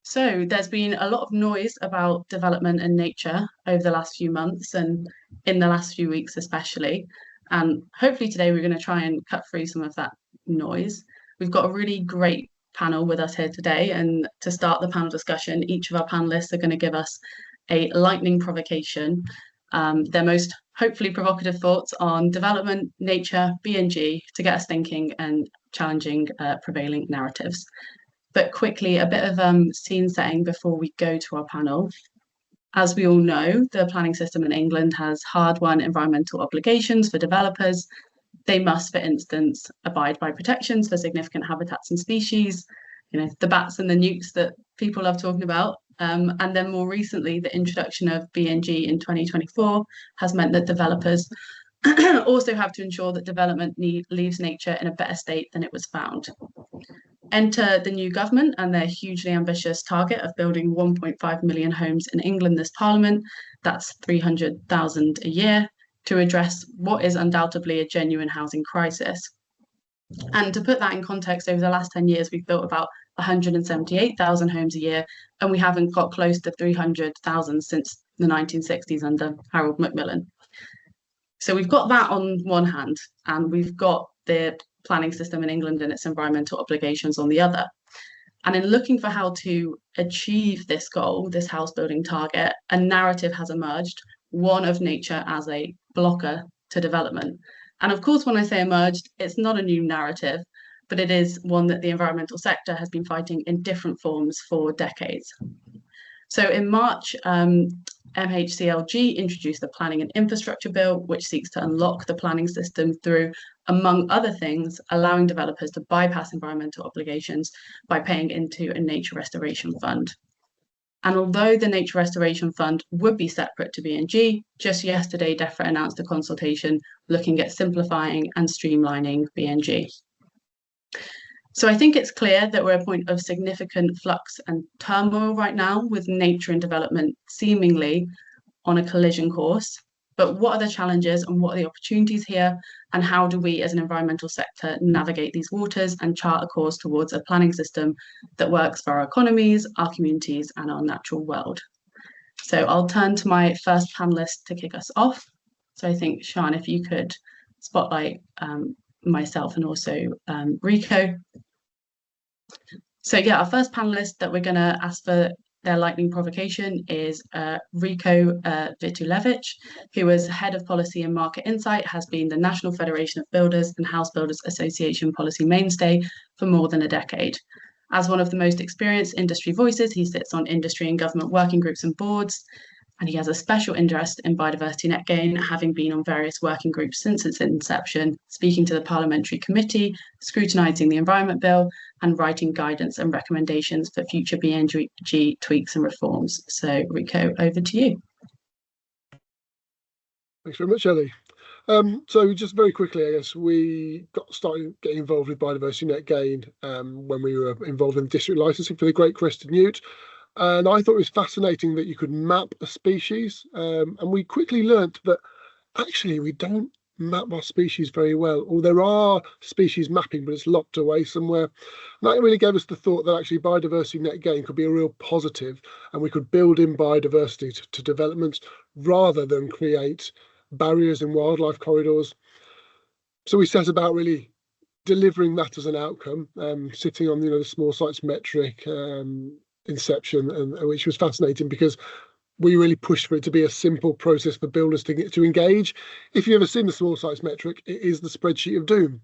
So there's been a lot of noise about development and nature over the last few months and in the last few weeks especially. And hopefully today we're going to try and cut through some of that noise. We've got a really great panel with us here today. And to start the panel discussion, each of our panelists are going to give us a lightning provocation, their most hopefully provocative thoughts on development, nature, BNG to get us thinking and challenging prevailing narratives. But quickly, a bit of scene setting before we go to our panel. As we all know, the planning system in England has hard-won environmental obligations for developers. They must, for instance, abide by protections for significant habitats and species, the bats and the newts that people love talking about. And then more recently, the introduction of BNG in 2024 has meant that developers also have to ensure that development leaves nature in a better state than it was found. Enter the new government and their hugely ambitious target of building 1.5 million homes in England this Parliament. That's 300,000 a year to address what is undoubtedly a genuine housing crisis. And to put that in context, over the last 10 years, we've built about 178,000 homes a year, and we haven't got close to 300,000 since the 1960s under Harold Macmillan. So we've got that on one hand, and we've got the planning system in England and its environmental obligations on the other. And in looking for how to achieve this goal, this house building target, a narrative has emerged, one of nature as a blocker to development. And of course, when I say emerged, it's not a new narrative, but it is one that the environmental sector has been fighting in different forms for decades. So in March, MHCLG introduced the Planning and Infrastructure Bill, which seeks to unlock the planning system through, among other things, allowing developers to bypass environmental obligations by paying into a nature restoration fund. And although the Nature Restoration Fund would be separate to BNG, just yesterday DEFRA announced a consultation looking at simplifying and streamlining BNG. So I think it's clear that we're at a point of significant flux and turmoil right now, with nature and development seemingly on a collision course. But what are the challenges and what are the opportunities here? And how do we as an environmental sector navigate these waters and chart a course towards a planning system that works for our economies, our communities, and our natural world? So I'll turn to my first panelist to kick us off. So I think, Sian, if you could spotlight myself and also Rico. So yeah, our first panelist that we're going to ask for their lightning provocation is Rico Wojtulewicz, who is head of policy and market insight, has been the National Federation of Builders and House Builders Association policy mainstay for more than a decade. As one of the most experienced industry voices, he sits on industry and government working groups and boards, and he has a special interest in biodiversity net gain, having been on various working groups since its inception, speaking to the Parliamentary Committee, scrutinising the Environment Bill, and writing guidance and recommendations for future BNG tweaks and reforms. So, Rico, over to you. Thanks very much, Ellie. So just very quickly, I guess we started getting involved with biodiversity net gain when we were involved in district licensing for the Great Crested Newt. And I thought it was fascinating that you could map a species. And we quickly learnt that actually we don't map our species very well, or there are species mapping, but it's locked away somewhere. And that really gave us the thought that actually biodiversity net gain could be a real positive, and we could build in biodiversity to developments rather than create barriers in wildlife corridors. So we set about really delivering that as an outcome, sitting on the small sites metric inception, and which was fascinating because we really pushed for it to be a simple process for builders to engage. If you've ever seen the small sites metric, it is the spreadsheet of doom.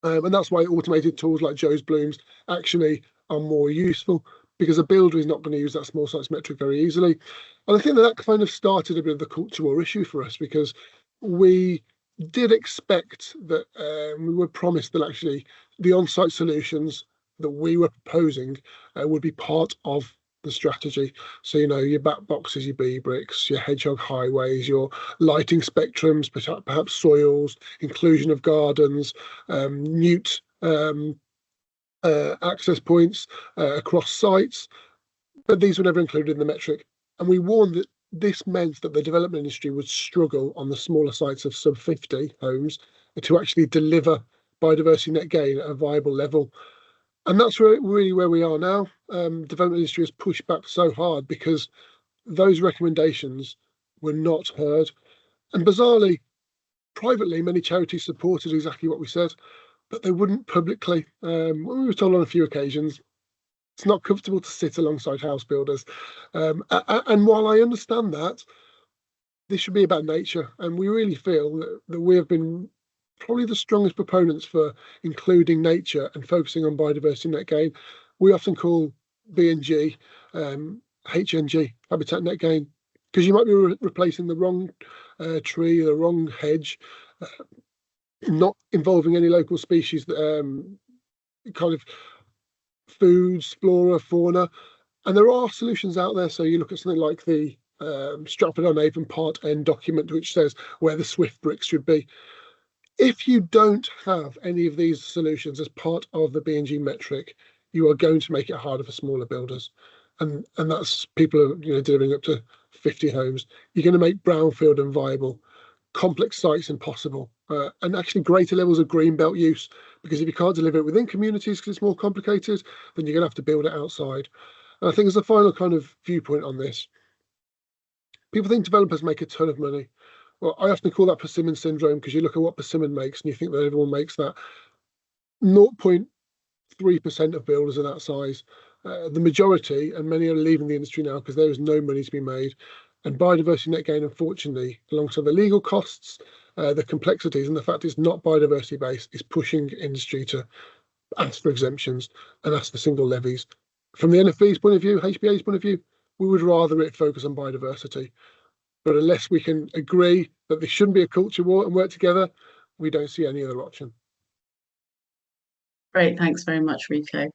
And that's why automated tools like Joe's Blooms actually are more useful, because a builder is not going to use that small sites metric very easily. And I think that kind of started a bit of the cultural issue for us, because we did expect that we were promised that actually the on-site solutions that we were proposing would be part of the strategy. So, your back boxes, your bee bricks, your hedgehog highways, your lighting spectrums, perhaps soils, inclusion of gardens, newt access points across sites. But these were never included in the metric. And we warned that this meant that the development industry would struggle on the smaller sites of sub 50 homes to actually deliver biodiversity net gain at a viable level. And that's really where we are now. Development industry has pushed back so hard because those recommendations were not heard. And bizarrely, privately, many charities supported exactly what we said, but they wouldn't publicly. We were told on a few occasions, it's not comfortable to sit alongside house builders. And while I understand that, this should be about nature. And we really feel that we have been probably the strongest proponents for including nature and focusing on biodiversity net gain. We often call BNG HNG, habitat net gain, because you might be replacing the wrong tree, the wrong hedge, not involving any local species, kind of foods, flora, fauna. And there are solutions out there. So you look at something like the Stratford-on-Avon Part N document, which says where the swift bricks should be. If you don't have any of these solutions as part of the BNG metric, you are going to make it harder for smaller builders. And that's people delivering up to 50 homes. You're going to make brownfield unviable, complex sites impossible, and actually greater levels of greenbelt use, because if you can't deliver it within communities because it's more complicated, then you're going to have to build it outside. And I think as a final kind of viewpoint on this, people think developers make a ton of money. Well, I often call that persimmon syndrome, because you look at what persimmon makes and you think that everyone makes that. 0.3% of builders are that size. The majority, and many are leaving the industry now because there is no money to be made. And biodiversity net gain, unfortunately, alongside the legal costs, the complexities, and the fact it's not biodiversity based, is pushing industry to ask for exemptions and ask for single levies. From the NFB's point of view, HBA's point of view, we would rather it focus on biodiversity. But unless we can agree that there shouldn't be a culture war and work together, we don't see any other option. Great, thanks very much, Rico.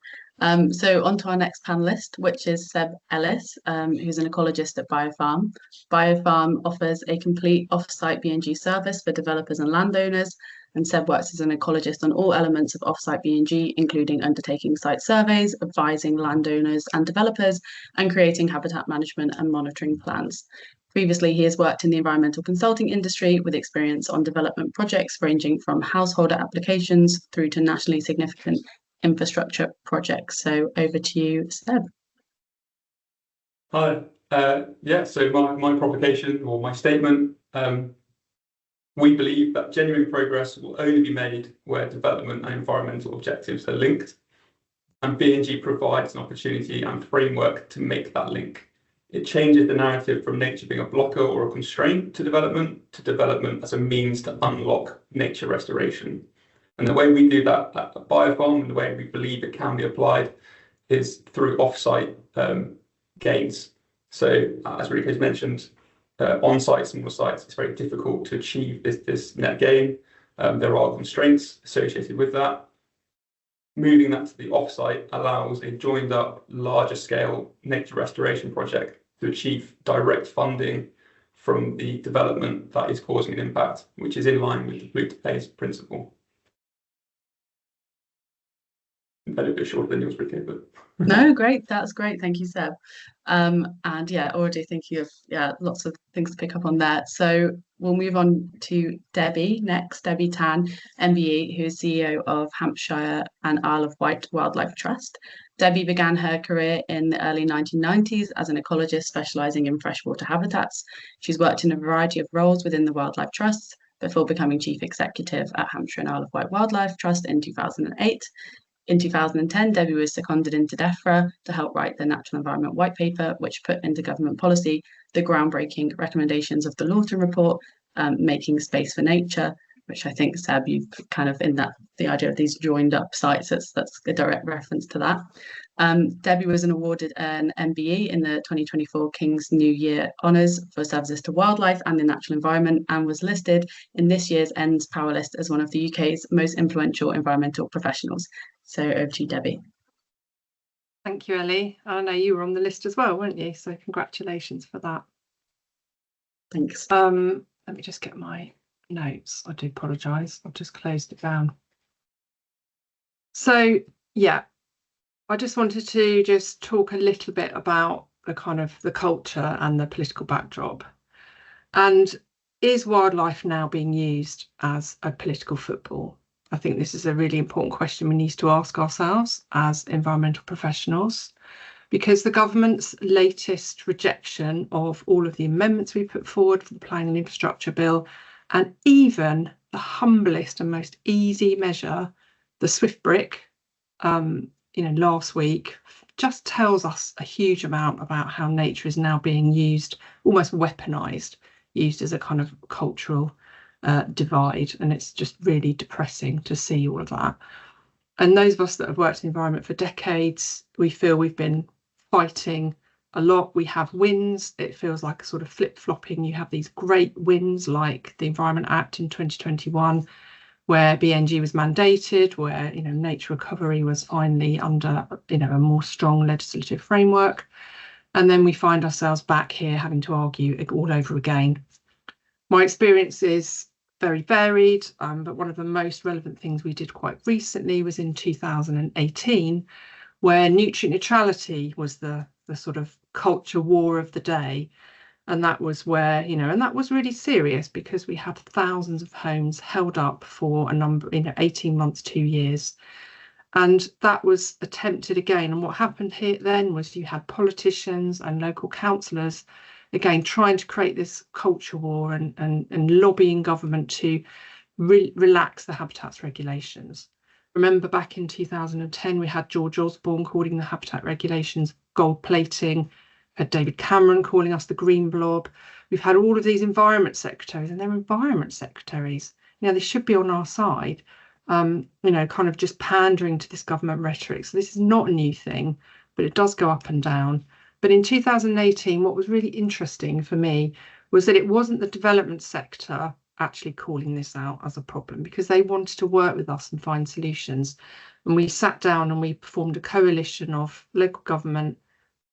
So on to our next panelist, which is Seb Ellis, who's an ecologist at Biofarm. Biofarm offers a complete off-site BNG service for developers and landowners, and Seb works as an ecologist on all elements of off-site BNG, including undertaking site surveys, advising landowners and developers, and creating habitat management and monitoring plans. Previously, he has worked in the environmental consulting industry with experience on development projects ranging from householder applications through to nationally significant infrastructure projects. So over to you, Seb. Hi. So my provocation, or my statement, we believe that genuine progress will only be made where development and environmental objectives are linked, and BNG provides an opportunity and framework to make that link. It changes the narrative from nature being a blocker or a constraint to development as a means to unlock nature restoration. And the way we do that at Biofarm, and the way we believe it can be applied, is through off-site gains. So as Rico's mentioned, on-site single sites, it's very difficult to achieve this net gain. There are constraints associated with that. Moving that to the off-site allows a joined up, larger scale nature restoration project to achieve direct funding from the development that is causing an impact, which is in line with the polluter pays principle. A little bit shorter than yours, Rico, but no, great. That's great. Thank you, Seb. And yeah, already thinking of lots of things to pick up on there. So we'll move on to Debbie next, Debbie Tann, MBE, who is CEO of Hampshire and Isle of Wight Wildlife Trust. Debbie began her career in the early 1990s as an ecologist specialising in freshwater habitats. She's worked in a variety of roles within the Wildlife Trust before becoming Chief Executive at Hampshire and Isle of Wight Wildlife Trust in 2008. In 2010, Debbie was seconded into DEFRA to help write the Natural Environment White Paper, which put into government policy the groundbreaking recommendations of the Lawton Report, Making Space for Nature, which I think, Seb, you've kind of in that, the idea of these joined up sites, that's a direct reference to that. Debbie was awarded an MBE in the 2024 King's New Year Honours for services to wildlife and the natural environment, and was listed in this year's ENDS Power List as one of the UK's most influential environmental professionals. So over to you, Debbie. Thank you, Ellie. I know you were on the list as well, weren't you? So congratulations for that. Thanks. Let me just get my notes. I do apologise. I've just closed it down. So yeah, I just wanted to just talk a little bit about the kind of the culture and the political backdrop. And is wildlife now being used as a political football? I think this is a really important question we need to ask ourselves as environmental professionals, because the government's latest rejection of all of the amendments we put forward for the Planning and Infrastructure Bill, and even the humblest and most easy measure, the Swift Brick, last week, just tells us a huge amount about how nature is now being used, almost weaponized, used as a kind of cultural divide. And it's just really depressing to see all of that. And those of us that have worked in the environment for decades, we feel we've been fighting a lot. We have wins. It feels like a sort of flip-flopping. You have these great wins like the Environment Act in 2021, where BNG was mandated, where nature recovery was finally under a more strong legislative framework. And then we find ourselves back here having to argue all over again. My experience is very varied, but one of the most relevant things we did quite recently was in 2018, where nutrient neutrality was the sort of culture war of the day. And that was where, and that was really serious, because we had thousands of homes held up for a number, 18 months, 2 years. And that was attempted again. And what happened here then was you had politicians and local councillors, again, trying to create this culture war and lobbying government to relax the habitats regulations. Remember back in 2010, we had George Osborne calling the habitat regulations gold plating, had David Cameron calling us the green blob. We've had all of these environment secretaries, and they're environment secretaries. They should be on our side, kind of just pandering to this government rhetoric. So this is not a new thing, but it does go up and down. But in 2018, what was really interesting for me was that it wasn't the development sector actually calling this out as a problem, because they wanted to work with us and find solutions. And we sat down and we formed a coalition of local government,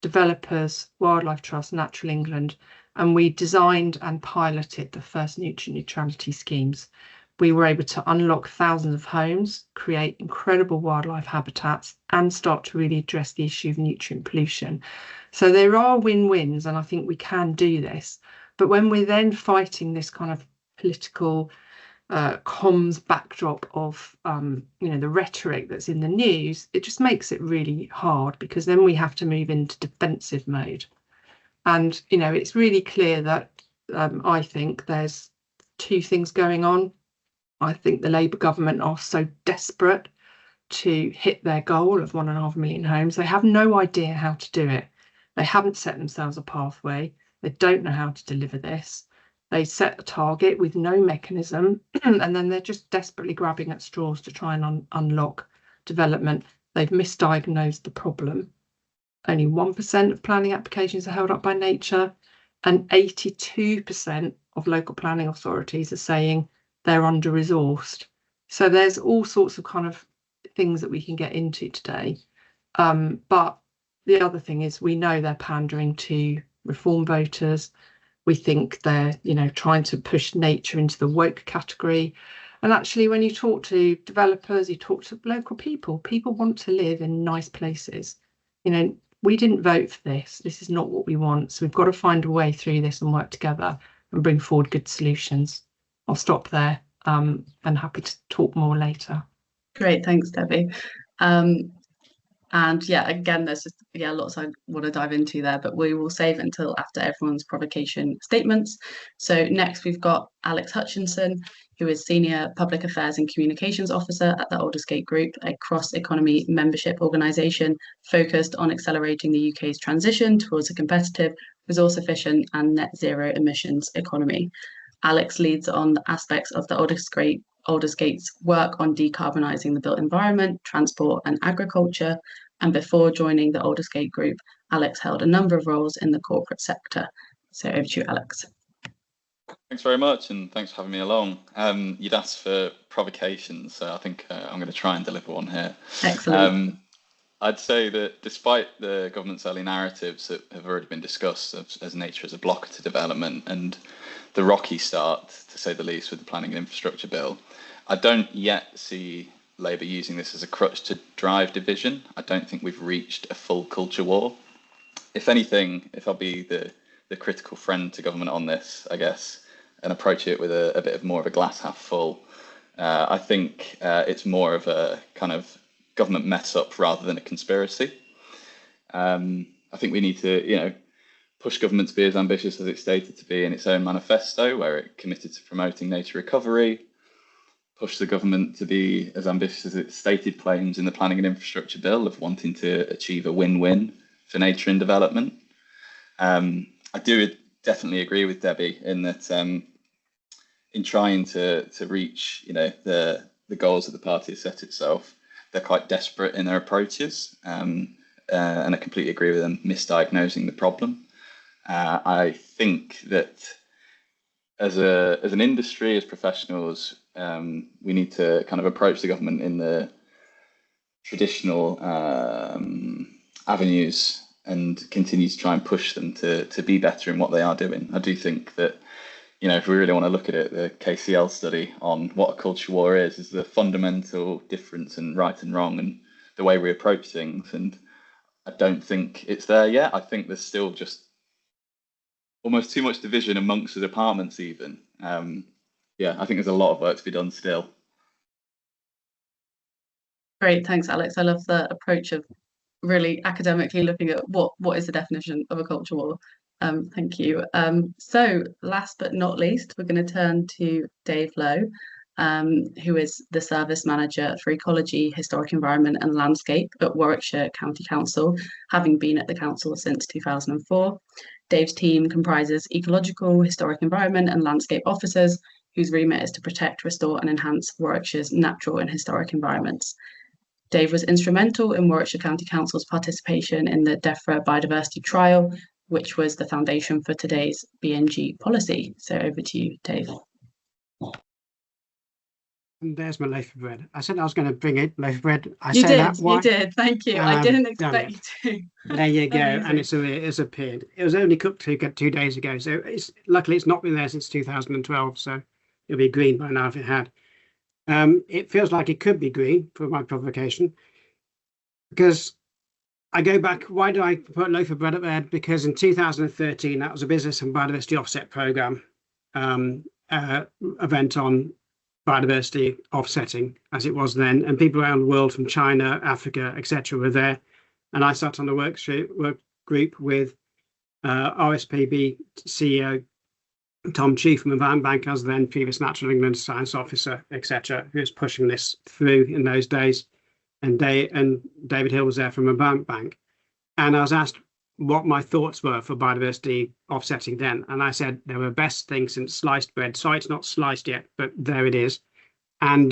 developers, Wildlife Trust, Natural England, and we designed and piloted the first nutrient neutrality schemes. We were able to unlock thousands of homes, create incredible wildlife habitats, and start to really address the issue of nutrient pollution. So there are win-wins, and I think we can do this. But when we're then fighting this kind of political comms backdrop of the rhetoric that's in the news, it just makes it really hard, because then we have to move into defensive mode. And it's really clear that I think there's two things going on. I think the Labour government are so desperate to hit their goal of 1.5 million homes. They have no idea how to do it. They haven't set themselves a pathway. They don't know how to deliver this. They set a target with no mechanism, and then they're just desperately grabbing at straws to try and unlock development. They've misdiagnosed the problem. Only 1% of planning applications are held up by nature, and 82% of local planning authorities are saying they're under-resourced. So there's all sorts of kind of things that we can get into today. But the other thing is, we know they're pandering to reform voters. We think they're, trying to push nature into the woke category. And actually, when you talk to developers, you talk to local people want to live in nice places. We didn't vote for this. This is not what we want. So we've got to find a way through this and work together and bring forward good solutions. I'll stop there and happy to talk more later. Great, thanks, Debbie. And yeah, again, there's just lots I want to dive into there, but we will save it until after everyone's provocation statements. So next we've got Alex Hutchinson, who is Senior Public Affairs and Communications Officer at the Aldersgate Group, a cross-economy membership organisation focused on accelerating the UK's transition towards a competitive, resource-efficient and net zero emissions economy. Alex leads on aspects of the Aldersgate's work on decarbonising the built environment, transport and agriculture. And before joining the Aldersgate Group, Alex held a number of roles in the corporate sector. So over to you, Alex. Thanks very much, and thanks for having me along. You'd asked for provocations, so I think I'm going to try and deliver one here. Excellent. I'd say that despite the government's early narratives that have already been discussed as nature as a blocker to development and the rocky start, to say the least, with the Planning and Infrastructure Bill, I don't yet see Labour using this as a crutch to drive division. I don't think we've reached a full culture war. If anything, if I'll be the critical friend to government on this, I guess, and approach it with a bit of more of a glass half full, I think it's more of a kind of government mess up rather than a conspiracy. I think we need to, push government to be as ambitious as it's stated to be in its own manifesto, where it committed to promoting nature recovery, push the government to be as ambitious as its stated claims in the Planning and Infrastructure Bill of wanting to achieve a win-win for nature and development. I do definitely agree with Debbie in that in trying to reach, the goals that the party has set itself, they're quite desperate in their approaches, and I completely agree with them misdiagnosing the problem. I think that as an industry, as professionals, we need to kind of approach the government in the traditional avenues and continue to try and push them to be better in what they are doing. I do think that, if we really want to look at it, the KCL study on what a culture war is the fundamental difference in right and wrong and the way we approach things. And I don't think it's there yet. I think there's still just almost too much division amongst the departments even. I think there's a lot of work to be done still. Great, thanks, Alex. I love the approach of really academically looking at what is the definition of a culture war. Thank you. So last but not least, we're going to turn to Dave Lowe, who is the Service Manager for Ecology, Historic Environment and Landscape at Warwickshire County Council, having been at the council since 2004. Dave's team comprises ecological, historic environment and landscape officers whose remit is to protect, restore and enhance Warwickshire's natural and historic environments. Dave was instrumental in Warwickshire County Council's participation in the DEFRA biodiversity trial, which was the foundation for today's BNG policy. So over to you, Dave. And there's my loaf of bread. I said I was going to bring it, loaf of bread. You did. Thank you. I didn't expect you to. There you go. And it's appeared. It was only cooked 2 days ago. So luckily it's not been there since 2012. So it'll be green by now if it had. It feels like it could be green for my provocation, because I go back. Why do I put loaf of bread up there? Because in 2013, that was a business and biodiversity offset program event on biodiversity offsetting, as it was then, and people around the world from China, Africa, etc. were there, and I sat on the work group with RSPB CEO Tom Chief from Environment Bank, as then previous Natural England Science Officer, etc., who was pushing this through in those days, and David Hill was there from Environment Bank, and I was asked what my thoughts were for biodiversity offsetting then, and I said they were the best thing since sliced bread. Sorry, it's not sliced yet, but there it is. And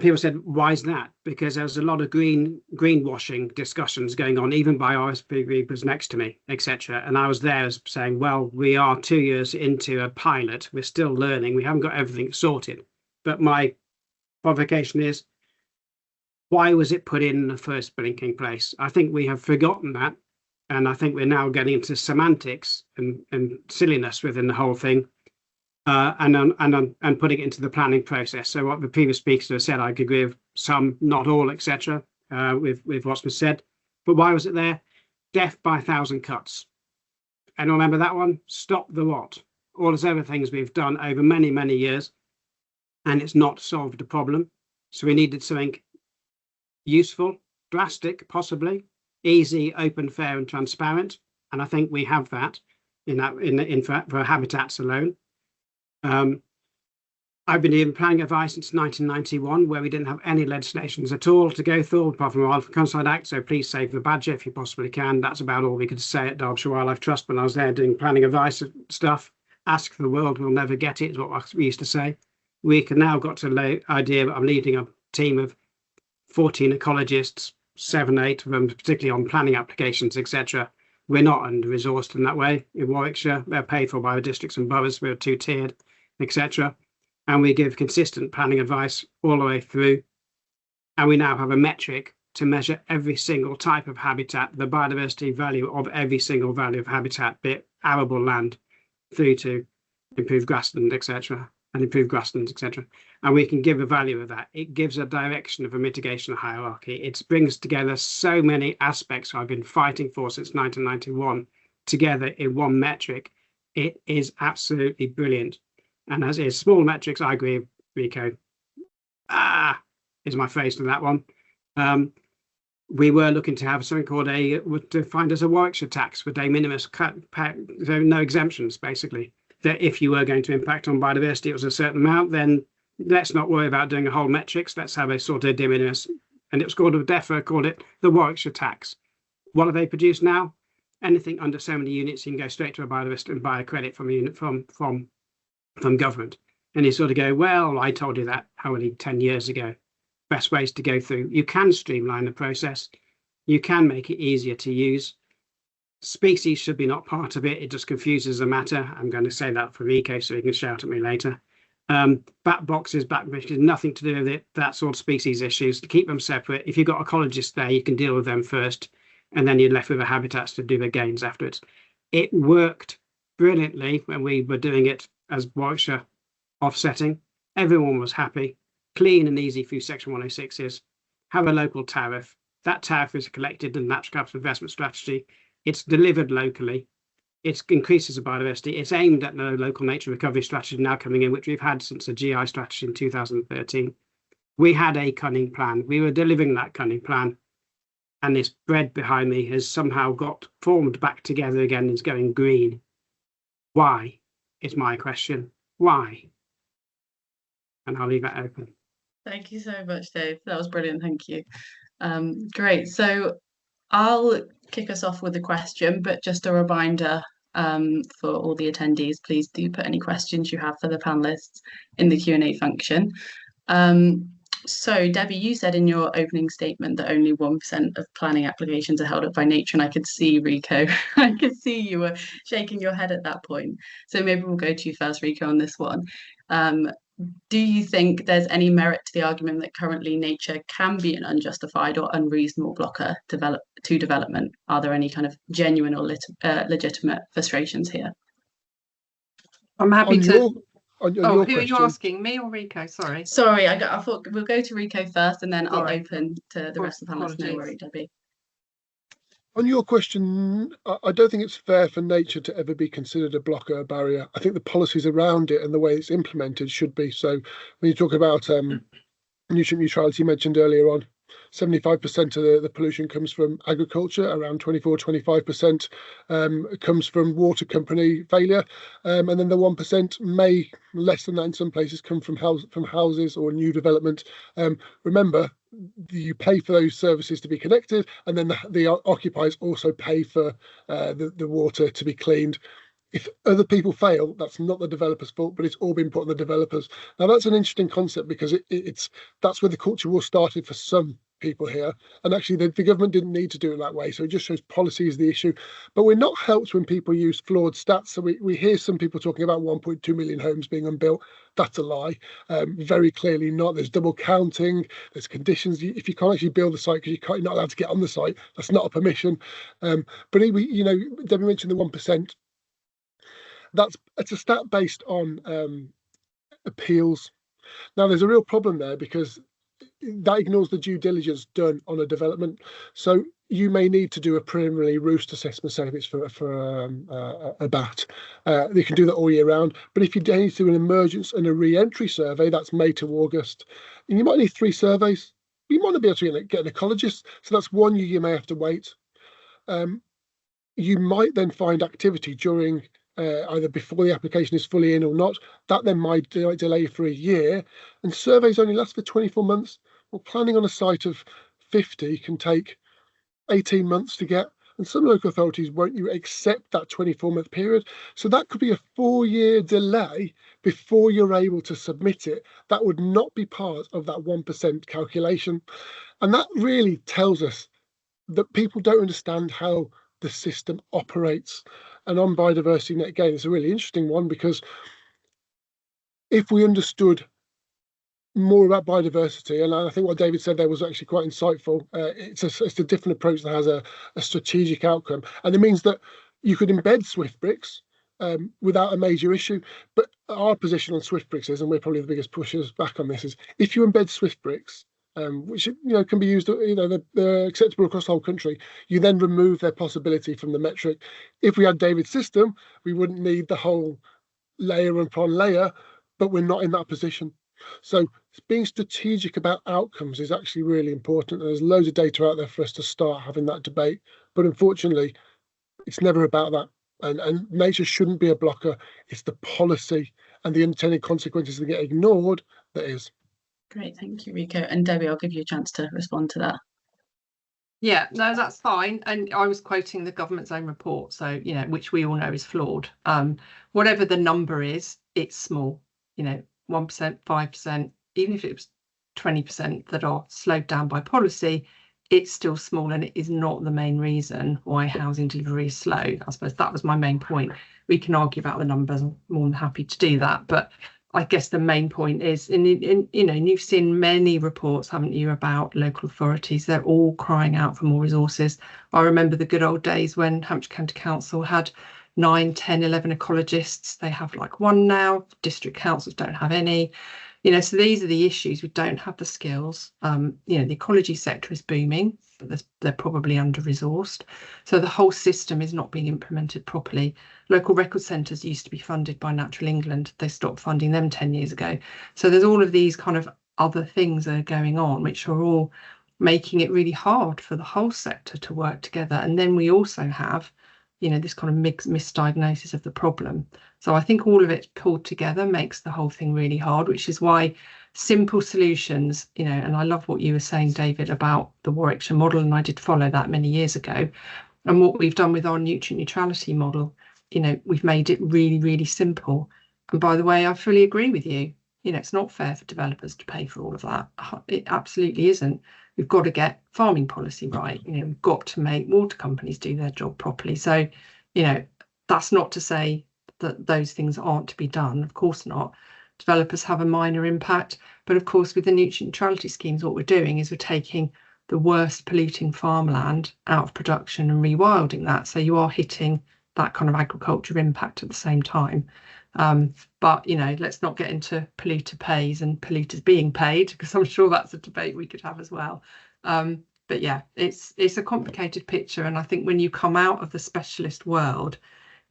people said, why is that? Because there was a lot of greenwashing discussions going on, even by RSPB was next to me, etc. And I was there saying, well, we are 2 years into a pilot, we're still learning, we haven't got everything sorted. But my provocation is, why was it put in the first blinking place? I think we have forgotten that. And I think we're now getting into semantics and silliness within the whole thing, and putting it into the planning process. So what the previous speakers have said, I agree with some, not all, etc. With what's been said. But why was it there? Death by 1,000 cuts. And remember that one? Stop the rot. All those other things we've done over many, many years, and it's not solved the problem. So we needed something useful, drastic, possibly, easy, open, fair and transparent, and I think we have that for habitats alone. I've been giving planning advice since 1991, where we didn't have any legislations at all to go through, apart from the Wildlife Countryside Act, so please save the badger if you possibly can. That's about all we could say at Derbyshire Wildlife Trust when I was there doing planning advice stuff. Ask for the world, we'll never get it, is what we used to say. We can now got to the idea that I'm leading a team of 14 ecologists, 7, 8 of them, particularly on planning applications, etc. We're not under-resourced in that way. In Warwickshire, they're paid for by the districts and boroughs. We're 2-tiered, etc. And we give consistent planning advice all the way through. And we now have a metric to measure every single type of habitat, the biodiversity value of every single value of habitat, be it arable land, through to improved grassland, etc. and improved grasslands, etc. And we can give a value of that. It gives a direction of a mitigation hierarchy. It brings together so many aspects I've been fighting for since 1991 together in one metric. It is absolutely brilliant. And as is small metrics, I agree, Rico. Is my phrase to that one. We were looking to have something called defined as a Warwickshire tax for de minimis, so no exemptions, basically. That if you were going to impact on biodiversity, it was a certain amount, then let's not worry about doing a whole metrics. Let's have a sort of de minimis. And it was called DEFRA, called it the Warwickshire tax. What have they produced now? Anything under so many units, you can go straight to a biodiversity and buy a credit from a unit from government. And you sort of go, well, I told you that how many 10 years ago. Best ways to go through. You can streamline the process. You can make it easier to use. Species should be not part of it. It just confuses the matter. I'm going to say that for Rico so he can shout at me later. Bat boxes, nothing to do with it. That sort of species issues. To keep them separate. If you've got ecologists there, you can deal with them first, and then you're left with the habitats to do the gains afterwards. It worked brilliantly when we were doing it as Warwickshire offsetting. Everyone was happy. Clean and easy through Section 106s. Have a local tariff. That tariff is collected in the Natural Capital Investment Strategy. It's delivered locally. It increases the biodiversity. It's aimed at the local nature recovery strategy now coming in, which we've had since the GI strategy in 2013. We had a cunning plan. We were delivering that cunning plan. And this bread behind me has somehow got formed back together again and is going green. Why is my question. Why? And I'll leave that open. Thank you so much, Dave. That was brilliant. Thank you. Great. So I'll kick us off with a question, but just a reminder for all the attendees, please do put any questions you have for the panelists in the Q&A function. So Debbie, you said in your opening statement that only 1% of planning applications are held up by nature, and I could see, Rico, I could see you were shaking your head at that point. So maybe we'll go to you first, Rico, on this one. Do you think there's any merit to the argument that currently nature can be an unjustified or unreasonable blocker to development? Are there any kind of genuine or legitimate frustrations here? I'm happy to. Who are you asking, me or Rico? Sorry, I thought we'll go to Rico first, and then I'll open to the rest of the panelists. No worry, Debbie. On your question, I don't think it's fair for nature to ever be considered a blocker, a barrier. I think the policies around it and the way it's implemented should be. So when you talk about nutrient neutrality, you mentioned earlier on, 75% of the pollution comes from agriculture, around 24-25% comes from water company failure, and then the 1% may, less than that in some places, come from houses or new development. Remember, you pay for those services to be connected, and then the occupiers also pay for the water to be cleaned. If other people fail, that's not the developer's fault, but it's all been put on the developers. Now, that's an interesting concept because that's where the culture war started for some people here. And actually, the government didn't need to do it that way. So it just shows policy is the issue. But we're not helped when people use flawed stats. So we hear some people talking about 1.2 million homes being unbuilt. That's a lie. Very clearly not. There's double counting. There's conditions. If you can't actually build the site because you're not allowed to get on the site, that's not a permission. But Debbie mentioned the 1%. It's a stat based on appeals. Now, there's a real problem there because that ignores the due diligence done on a development. So you may need to do a preliminary roost assessment, say if it's for a bat. You can do that all year round. But if you need to do an emergence and a re-entry survey, that's May to August. And you might need 3 surveys. You might not be able to get an ecologist. So that's 1 year you may have to wait. You might then find activity during either before the application is fully in or not. That then might delay for a year. And surveys only last for 24 months. Well, planning on a site of 50 can take 18 months to get. And some local authorities won't accept that 24-month period. So that could be a 4-year delay before you're able to submit it. That would not be part of that 1% calculation. And that really tells us that people don't understand how the system operates. And on biodiversity net gain, it's a really interesting one because if we understood more about biodiversity, and I think what David said there was actually quite insightful, it's a different approach that has a strategic outcome. And it means that you could embed Swift bricks without a major issue. But our position on Swift bricks is, and we're probably the biggest pushers back on this, is if you embed Swift bricks, which can be used, they're acceptable across the whole country, you then remove their possibility from the metric. If we had David's system, we wouldn't need the whole layer upon layer, but we're not in that position. So being strategic about outcomes is actually really important. There's loads of data out there for us to start having that debate, but unfortunately, it's never about that. And nature shouldn't be a blocker. It's the policy and the unintended consequences that get ignored that is. Great, thank you, Rico. And Debbie, I'll give you a chance to respond to that. Yeah, no, that's fine. And I was quoting the government's own report, so, you know, which we all know is flawed. Whatever the number is, it's small, you know, 1%, 5%, even if it was 20% that are slowed down by policy, it's still small, and it is not the main reason why housing delivery is slow. I suppose that was my main point. We can argue about the numbers. I'm more than happy to do that, but I guess the main point is, you know, you've seen many reports, haven't you, about local authorities. They're all crying out for more resources. I remember the good old days when Hampshire County Council had 9, 10, 11 ecologists. They have like 1 now. District councils don't have any. You know, so these are the issues. We don't have the skills. You know, the ecology sector is booming, but they're probably under-resourced. So the whole system is not being implemented properly. Local record centres used to be funded by Natural England. They stopped funding them 10 years ago. So there's all of these kind of other things that are going on, which are all making it really hard for the whole sector to work together. And then we also have, you know, this kind of misdiagnosis of the problem. So I think all of it pulled together makes the whole thing really hard, which is why simple solutions, you know, and I love what you were saying, David, about the Warwickshire model, and I did follow that many years ago. And what we've done with our nutrient neutrality model, you know, we've made it really, really simple. And by the way, I fully agree with you. You know, it's not fair for developers to pay for all of that. It absolutely isn't. We've got to get farming policy right. You know, we've got to make water companies do their job properly. So, you know, that's not to say that those things aren't to be done. Of course not. Developers have a minor impact. But of course, with the nutrient neutrality schemes, what we're doing is we're taking the worst polluting farmland out of production and rewilding that. So you are hitting that kind of agriculture impact at the same time. But, you know, let's not get into polluter pays and polluters being paid, because I'm sure that's a debate we could have as well. But yeah, it's a complicated picture. And I think when you come out of the specialist world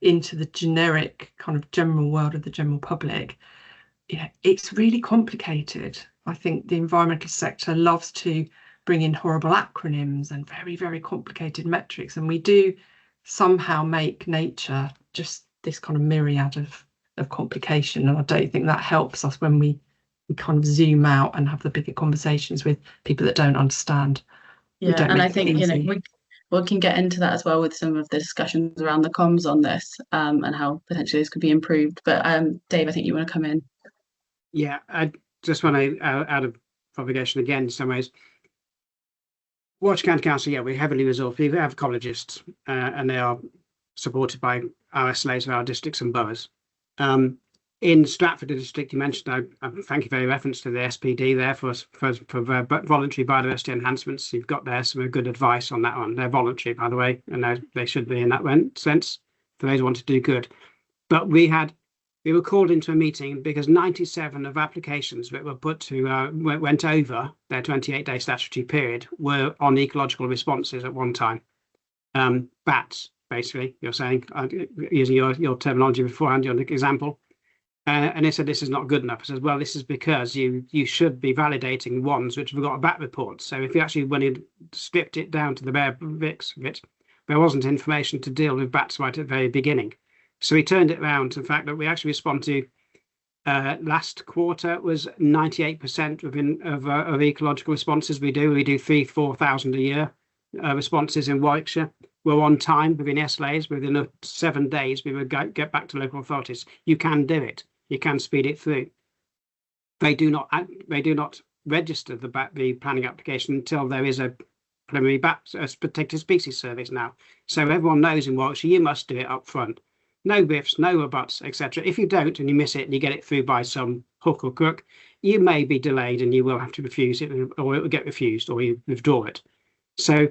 into the generic kind of general world of the general public, you know, it's really complicated. I think the environmental sector loves to bring in horrible acronyms and very, very complicated metrics. And we do somehow make nature just this kind of myriad of complication, and I don't think that helps us when we kind of zoom out and have the bigger conversations with people that don't understand. Yeah, and I think, you know, we can get into that as well with some of the discussions around the comms on this, and how potentially this could be improved. But Dave, I think you want to come in. Yeah, I just want to out of propagation again in some ways. Warwickshire County Council, yeah, we're heavily resourced. We have ecologists, and they are supported by our SLAs of our districts and boroughs. In Stratford district, you mentioned, I thank you for your reference to the SPD there for voluntary biodiversity enhancements. You've got there some good advice on that one. They're voluntary, by the way, and they should be in that sense for those who want to do good. But we were called into a meeting because 97 of applications that were put to went over their 28-day statutory period were on ecological responses at one time. Bats, basically, you're saying, using your terminology beforehand, your example. And they said this is not good enough. I said, well, this is because you should be validating ones which have got a bat report. So if you actually, when you stripped it down to the bare bits of it, there wasn't information to deal with bats right at the very beginning. So we turned it around to the fact that we actually respond to last quarter was 98% of ecological responses we do. We do 3,000-4,000 a year responses in Warwickshire. We're on time within SLAs. Within 7 days, we would get back to local authorities. You can do it. You can speed it through. They do not register the planning application until there is a preliminary protected species service now. So everyone knows in Warwickshire you must do it up front. No biffs, no rebuts, etc. If you don't and you miss it and you get it through by some hook or crook, you may be delayed and you will have to refuse it, or it will get refused, or you withdraw it. So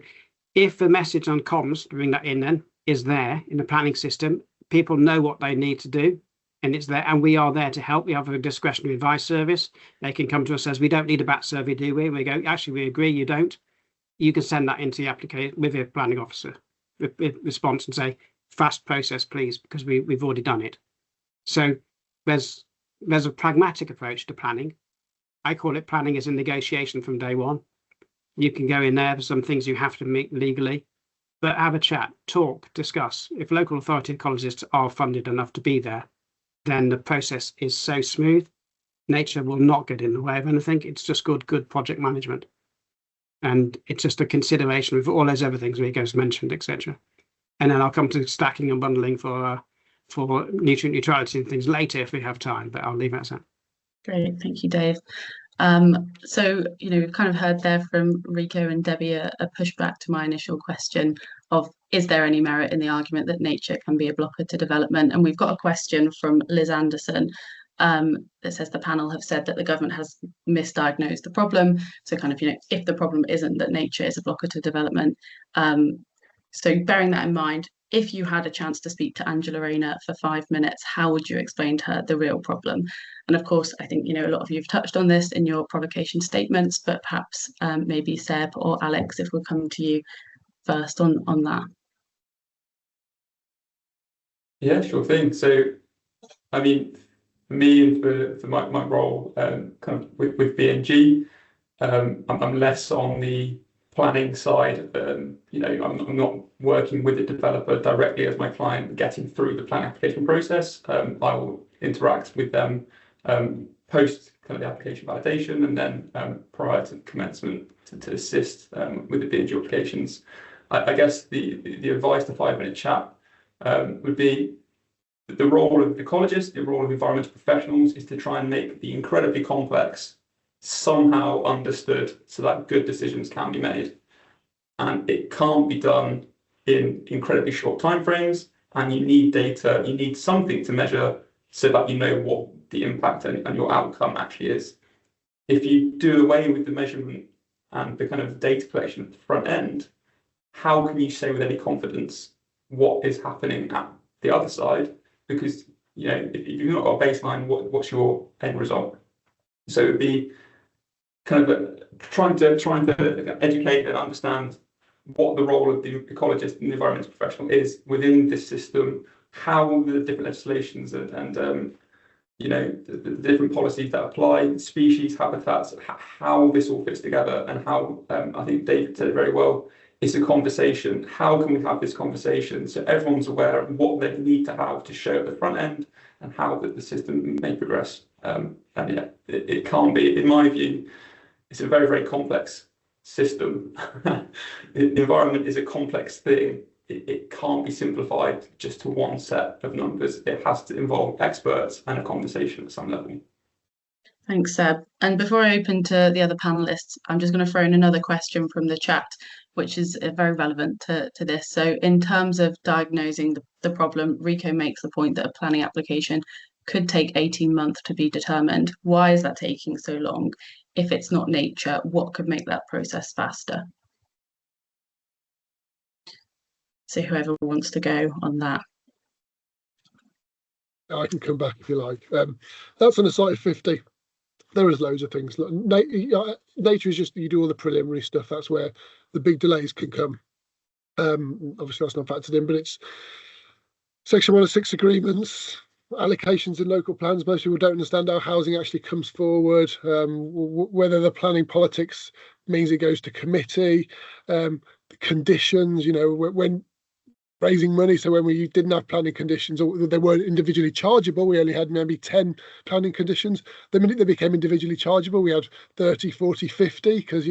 if the message on comms, to bring that in then, is there in the planning system, people know what they need to do, and it's there, and we are there to help. We have a discretionary advice service. They can come to us and say, we don't need a bat survey, do we? And we go, actually, we agree you don't. You can send that into the application with your planning officer response and say, fast process, please, because we've already done it. So there's a pragmatic approach to planning, I call it planning as a negotiation from day one. You can go in there for some things you have to meet legally, but have a chat, talk, discuss. If local authority ecologists are funded enough to be there, then the process is so smooth. Nature will not get in the way of anything. It's just good project management. And it's just a consideration of all those other things Rico's mentioned, etc. And then I'll come to stacking and bundling for nutrient neutrality and things later if we have time, but I'll leave that aside. Great, thank you, Dave. So, we've kind of heard there from Rico and Debbie a pushback to my initial question of, is there any merit in the argument that nature can be a blocker to development? And we've got a question from Liz Anderson that says the panel have said that the government has misdiagnosed the problem. So kind of, if the problem isn't that nature is a blocker to development. So bearing that in mind, if you had a chance to speak to Angela Rayner for 5 minutes, how would you explain to her the real problem? And of course, I think, a lot of you have touched on this in your provocation statements, but perhaps maybe Seb or Alex, if we'll come to you first on that. Yeah, sure thing. So, I mean, for me and for my role kind of with BNG, I'm less on the planning side. I'm not working with the developer directly as my client, getting through the planning application process. I will interact with them post kind of the application validation and then prior to commencement to assist with the BNG applications. I guess the advice to 5-minute chat would be the role of ecologists, the role of environmental professionals is to try and make the incredibly complex somehow understood so that good decisions can be made. And it can't be done in incredibly short timeframes, and you need data, you need something to measure so that you know what the impact and your outcome actually is. If you do away with the measurement and the kind of data collection at the front end, how can you say with any confidence what is happening at the other side? Because if you've not got a baseline, what's your end result? So it would be kind of trying to educate and understand what the role of the ecologist and the environmental professional is within this system, how the different legislations and the different policies that apply, species, habitats, how this all fits together, and how I think David said it very well. It's a conversation. How can we have this conversation so everyone's aware of what they need to have to show at the front end and how the system may progress? It can't be, in my view, it's a very, very complex system. The environment is a complex thing. It can't be simplified just to one set of numbers. It has to involve experts and a conversation at some level. Thanks, Seb. And before I open to the other panelists, I'm just going to throw in another question from the chat, which is very relevant to this. So in terms of diagnosing the problem, Rico makes the point that a planning application could take 18 months to be determined. Why is that taking so long? If it's not nature, what could make that process faster? So whoever wants to go on that. I can come back if you like. That's on the site of 50. There is loads of things. Nature is just, you do all the preliminary stuff. That's where the big delays can come. Obviously, that's not factored in, but it's Section 106 agreements, allocations in local plans. Most people don't understand how housing actually comes forward, whether the planning politics means it goes to committee, conditions, when raising money. So when we didn't have planning conditions, or they weren't individually chargeable, we only had maybe 10 planning conditions. The minute they became individually chargeable, we had 30, 40, 50, because,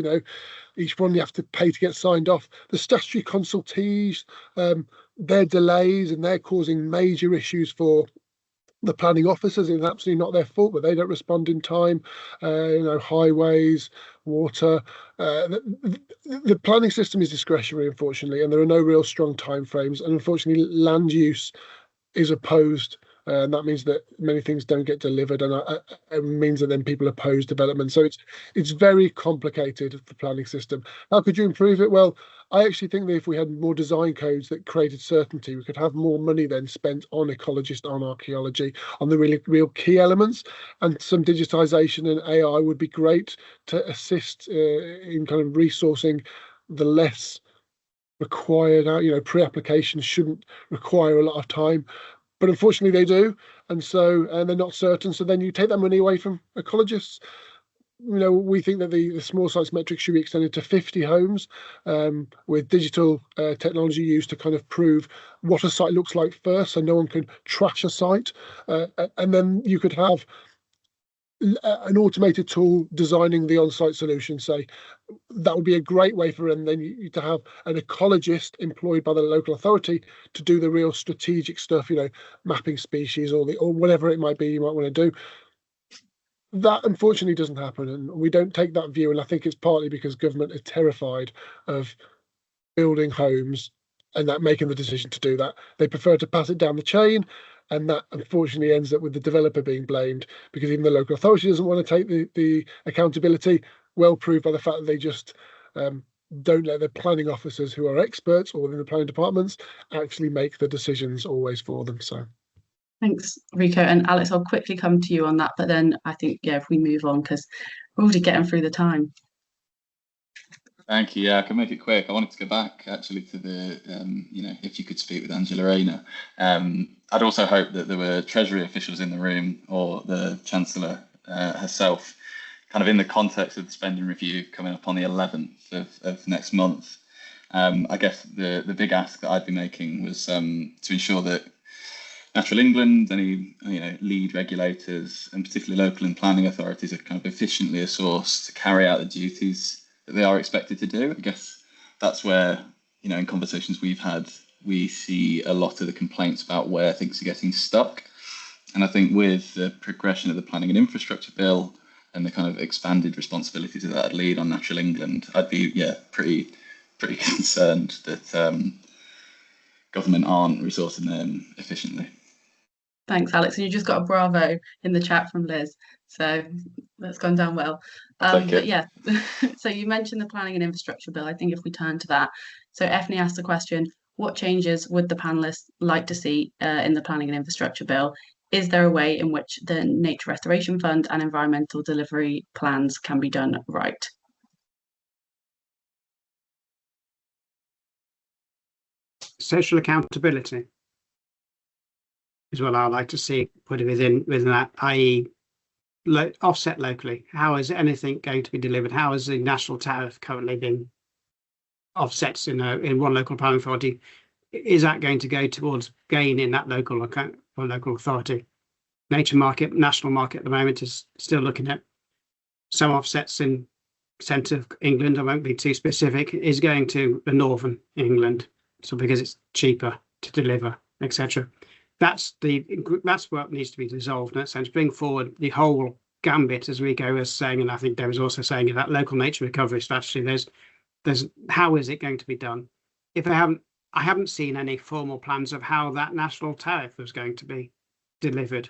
each one you have to pay to get signed off. The statutory consultees, their delays, and they're causing major issues for the planning officers. It's absolutely not their fault, but they don't respond in time. Highways, water. The planning system is discretionary, unfortunately, and there are no real strong timeframes. And unfortunately, land use is opposed, and that means that many things don't get delivered, and it means that then people oppose development. So it's very complicated, the planning system. How could you improve it? Well, I actually think that if we had more design codes that created certainty, we could have more money then spent on ecologists, on archaeology, on the really real key elements, and some digitisation and AI would be great to assist in kind of resourcing the less required. Pre-application shouldn't require a lot of time, but unfortunately they do, and they're not certain. So then you take that money away from ecologists. we think that the small sites metric should be extended to 50 homes, with digital technology used to kind of prove what a site looks like first, so no one can trash a site, and then you could have an automated tool designing the on-site solution. Say that would be a great way for them then to have an ecologist employed by the local authority to do the real strategic stuff, mapping species or whatever it might be you might want to do. That unfortunately doesn't happen, and we don't take that view, and I think it's partly because government is terrified of building homes and that making the decision to do that. They prefer to pass it down the chain, and that unfortunately ends up with the developer being blamed, because even the local authority doesn't want to take the accountability, well proved by the fact that they just don't let the planning officers, who are experts or within the planning departments, actually make the decisions always for them. So thanks, Rico. And Alex, I'll quickly come to you on that, but then I think, if we move on, because we're already getting through the time. Thank you. Yeah, I can make it quick. I wanted to go back actually to the, if you could speak with Angela Rayner. I'd also hope that there were Treasury officials in the room, or the Chancellor herself, kind of in the context of the spending review coming up on the 11th of next month. I guess the big ask that I'd be making was to ensure that Natural England, any lead regulators, and particularly local and planning authorities, are kind of efficiently a source to carry out the duties that they are expected to do. I guess that's where, in conversations we've had, we see a lot of the complaints about where things are getting stuck. And I think with the progression of the Planning and Infrastructure Bill and the kind of expanded responsibilities that I'd lead on Natural England, I'd be pretty concerned that government aren't resourcing them efficiently. Thanks, Alex. And you just got a bravo in the chat from Liz, so that's gone down well. But yeah, so you mentioned the Planning and Infrastructure Bill. I think if we turn to that, so Ethne asked the question, what changes would the panellists like to see in the Planning and Infrastructure Bill? Is there a way in which the Nature Restoration Fund and environmental delivery plans can be done right? Social accountability is what I like to see put within that, i.e. offset locally. How is anything going to be delivered? How is the national tariff currently being offsets in one local planning authority? Is that going to go towards gain in that local authority? Nature market, national market at the moment is still looking at some offsets in centre of England. I won't be too specific. Is going to the northern England, so because it's cheaper to deliver, etc. That's what needs to be resolved in that sense. Bring forward the whole gambit, as Rico was saying, and I think Dave was also saying, in that local nature recovery strategy. There's how is it going to be done? I haven't seen any formal plans of how that national tariff was going to be delivered.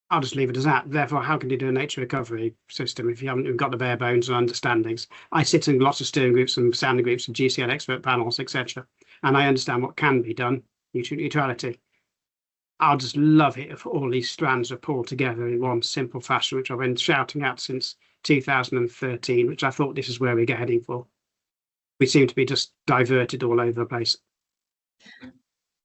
I'll just leave it as that. Therefore, how can you do a nature recovery system if you haven't got the bare bones and understandings? I sit in lots of steering groups and sounding groups and GCL expert panels, etc., and I understand what can be done. Neutrality. I'll just love it if all these strands are pulled together in one simple fashion, which I've been shouting out since 2013, which I thought this is where we're heading for. We seem to be just diverted all over the place.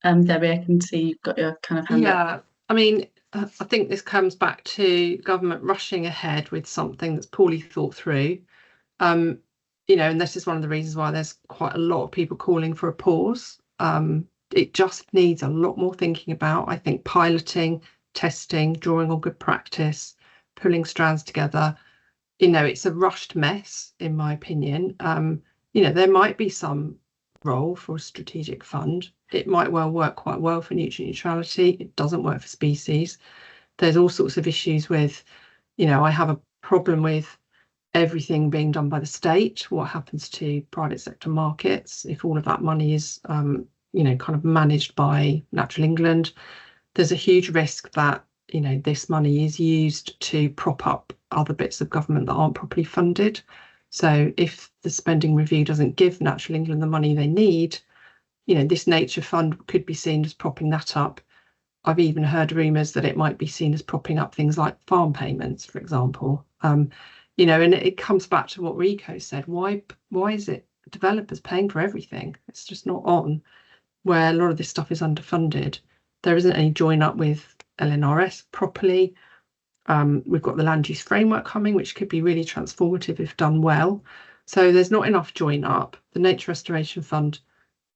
Debbie, I can see you've got your kind of hand up. Yeah, I mean, I think this comes back to government rushing ahead with something that's poorly thought through. And this is one of the reasons why there's quite a lot of people calling for a pause. It just needs a lot more thinking about, I think, piloting, testing, drawing on good practice, pulling strands together. It's a rushed mess, in my opinion. There might be some role for a strategic fund. It might well work quite well for nutrient neutrality. It doesn't work for species. There's all sorts of issues with, I have a problem with everything being done by the state. What happens to private sector markets if all of that money is kind of managed by Natural England? There's a huge risk that, this money is used to prop up other bits of government that aren't properly funded. So if the spending review doesn't give Natural England the money they need, this nature fund could be seen as propping that up. I've even heard rumours that it might be seen as propping up things like farm payments, for example. And it comes back to what Rico said. Why is it developers paying for everything? It's just not on. Where a lot of this stuff is underfunded. There isn't any join up with LNRS properly. We've got the land use framework coming, which could be really transformative if done well. So there's not enough join up. The Nature Restoration Fund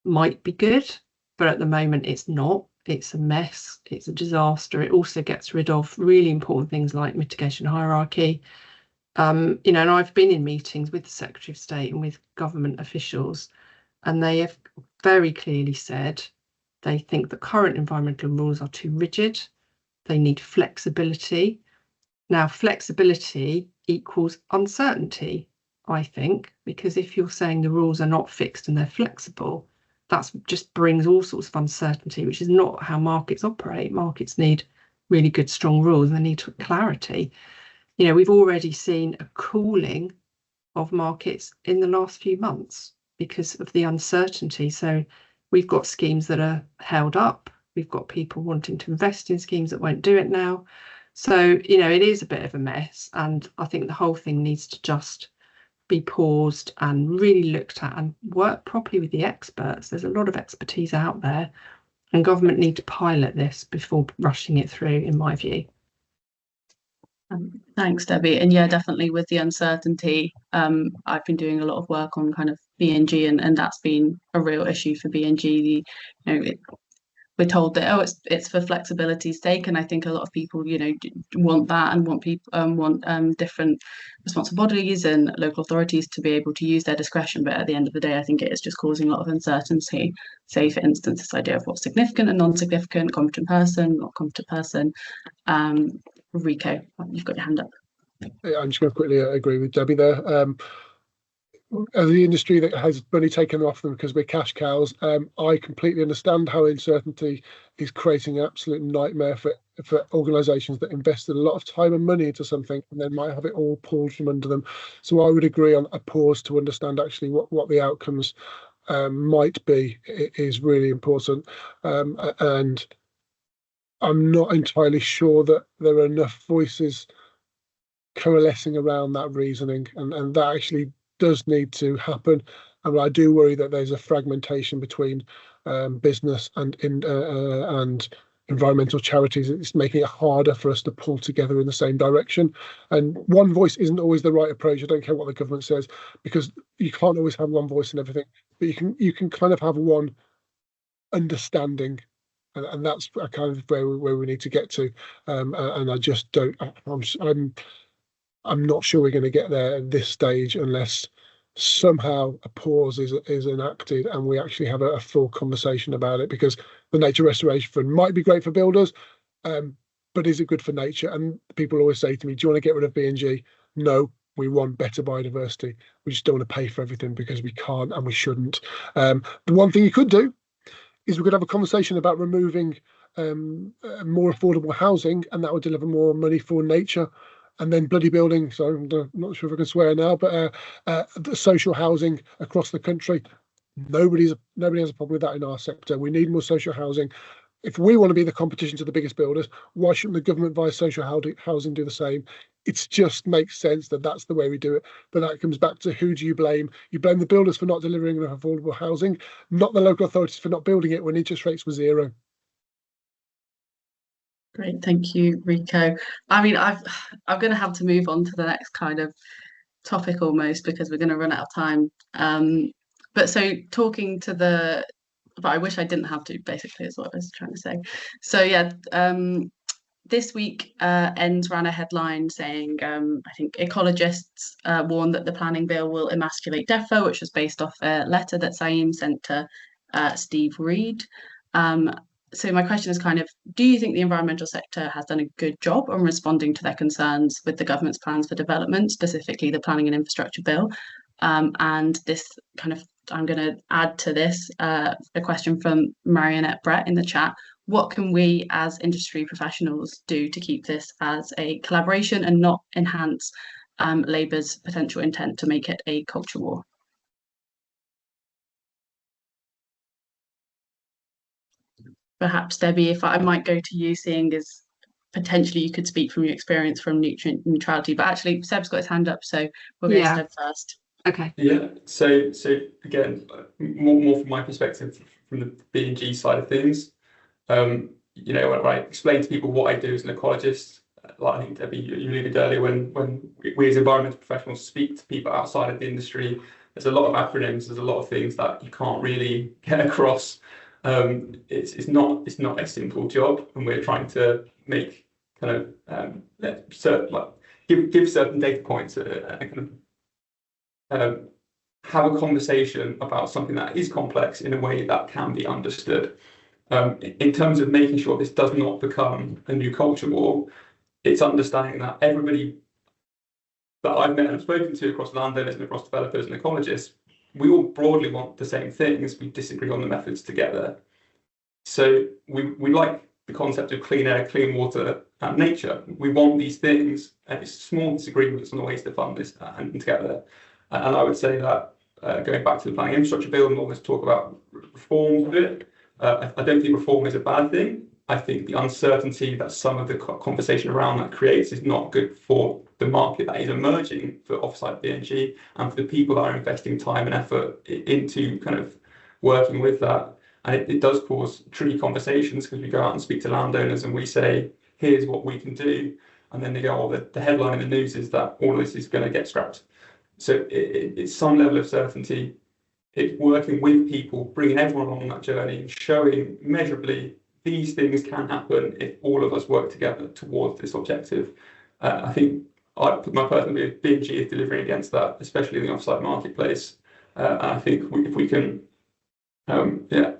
might be good, but at the moment it's not. It's a mess. It's a disaster. It also gets rid of really important things like mitigation hierarchy. And I've been in meetings with the Secretary of State and with government officials, and they have very clearly said they think the current environmental rules are too rigid. They need flexibility. Now, flexibility equals uncertainty, I think, because if you're saying the rules are not fixed and they're flexible, that just brings all sorts of uncertainty, which is not how markets operate. Markets need really good, strong rules, and they need clarity. We've already seen a cooling of markets in the last few months because of the uncertainty. So we've got schemes that are held up. We've got people wanting to invest in schemes that won't do it now. So, it is a bit of a mess. And I think the whole thing needs to just be paused and really looked at and work properly with the experts. There's a lot of expertise out there, and government need to pilot this before rushing it through, in my view. Thanks, Debbie. And yeah, definitely with the uncertainty, I've been doing a lot of work on kind of BNG, and that's been a real issue for BNG. We're told that it's for flexibility's sake, and I think a lot of people want that and want different responsible bodies and local authorities to be able to use their discretion, but at the end of the day I think it is just causing a lot of uncertainty. Say for instance this idea of what's significant and non-significant, competent person, not competent person. Rico, you've got your hand up. I'm just going to quickly agree with Debbie there. As the industry that has money taken off them because we're cash cows, I completely understand how uncertainty is creating an absolute nightmare for organisations that invested a lot of time and money into something and then might have it all pulled from under them. So I would agree on a pause to understand actually what the outcomes might be is really important. And I'm not entirely sure that there are enough voices coalescing around that reasoning, and that actually does need to happen. And I do worry that there's a fragmentation between business and environmental charities. It's making it harder for us to pull together in the same direction. And one voice isn't always the right approach. I don't care what the government says, because you can't always have one voice in everything, but you can kind of have one understanding. And that's kind of where we need to get to. And I just don't. I'm not sure we're going to get there at this stage unless somehow a pause is enacted and we actually have a full conversation about it. Because the Nature Restoration Fund might be great for builders, but is it good for nature? And people always say to me, "Do you want to get rid of BNG?" No. We want better biodiversity. We just don't want to pay for everything because we can't and we shouldn't. The one thing you could do is we could have a conversation about removing more affordable housing, and that would deliver more money for nature. And then bloody building, so I'm not sure if I can swear now, but the social housing across the country, nobody has a problem with that in our sector. We need more social housing. If we want to be the competition to the biggest builders, why shouldn't the government via social housing do the same? It just makes sense that that's the way we do it. But that comes back to, who do you blame? You blame the builders for not delivering enough affordable housing, not the local authorities for not building it when interest rates were zero. Great, thank you, Rico. I mean, I'm going to have to move on to the next kind of topic almost, because we're going to run out of time. But so talking to but I wish I didn't have to, basically, is what I was trying to say. So yeah, this week Ends ran a headline saying, I think ecologists warned that the planning bill will emasculate DEFO, which was based off a letter that Saeem sent to Steve Reed. So my question is kind of, do you think the environmental sector has done a good job on responding to their concerns with the government's plans for development, specifically the planning and infrastructure bill? And this kind of, I'm going to add to this a question from Marionette Brett in the chat. What can we as industry professionals do to keep this as a collaboration and not enhance Labour's potential intent to make it a culture war? Perhaps, Debbie, if I might go to you, seeing as potentially you could speak from your experience from nutrient neutrality, but actually Seb's got his hand up, so we'll go to Seb first. Okay. Yeah, so again, more from my perspective, from the BNG side of things, when I explain to people what I do as an ecologist, like I think Debbie, you alluded earlier, when we as environmental professionals speak to people outside of the industry, there's a lot of acronyms, there's a lot of things that you can't really get across. It's not a simple job, and we're trying to make kind of give certain data points and kind of have a conversation about something that is complex in a way that can be understood. In terms of making sure this does not become a new culture war, it's understanding that everybody that I've met and spoken to across landowners and across developers and ecologists, we all broadly want the same things. We disagree on the methods to get there. So we like the concept of clean air, clean water, and nature. We want these things, and it's small disagreements on the ways to fund this and to get there. And I would say that going back to the planning infrastructure bill and all this talk about reforms of it, I don't think reform is a bad thing. I think the uncertainty that some of the conversation around that creates is not good for the market that is emerging for offsite BNG and for the people that are investing time and effort into kind of working with that. And it does cause tricky conversations because we go out and speak to landowners and we say, here's what we can do. And then they go, oh, the headline in the news is that all of this is going to get scrapped. So it's some level of certainty. It's working with people, bringing everyone along that journey, showing measurably these things can happen if all of us work together towards this objective. I think my personal view, BNG is delivering against that, especially in the offsite marketplace. And I think if we can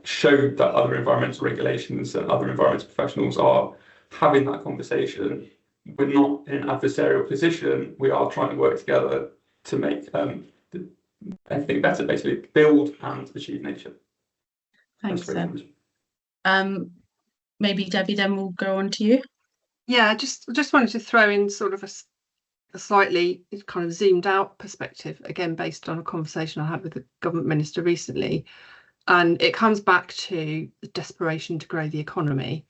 show that other environmental regulations and other environmental professionals are having that conversation, we're not in an adversarial position. We are trying to work together to make everything better, basically build and achieve nature. Thanks, Seb. Maybe Debbie, then we'll go on to you. Yeah, I just wanted to throw in sort of a slightly kind of zoomed out perspective, again, based on a conversation I had with the government minister recently. And it comes back to the desperation to grow the economy.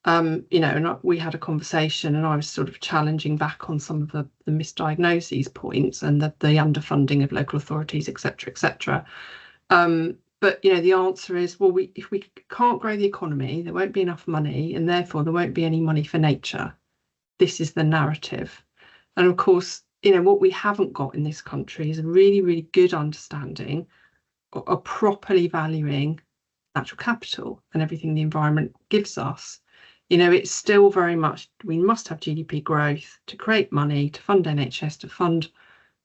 And we had a conversation and I was sort of challenging back on some of the misdiagnoses points and the underfunding of local authorities, etc., etc. But the answer is, well, if we can't grow the economy, there won't be enough money, and therefore there won't be any money for nature. This is the narrative. And of course, what we haven't got in this country is a really, really good understanding of properly valuing natural capital and everything the environment gives us. It's still very much, we must have GDP growth to create money, to fund NHS, to fund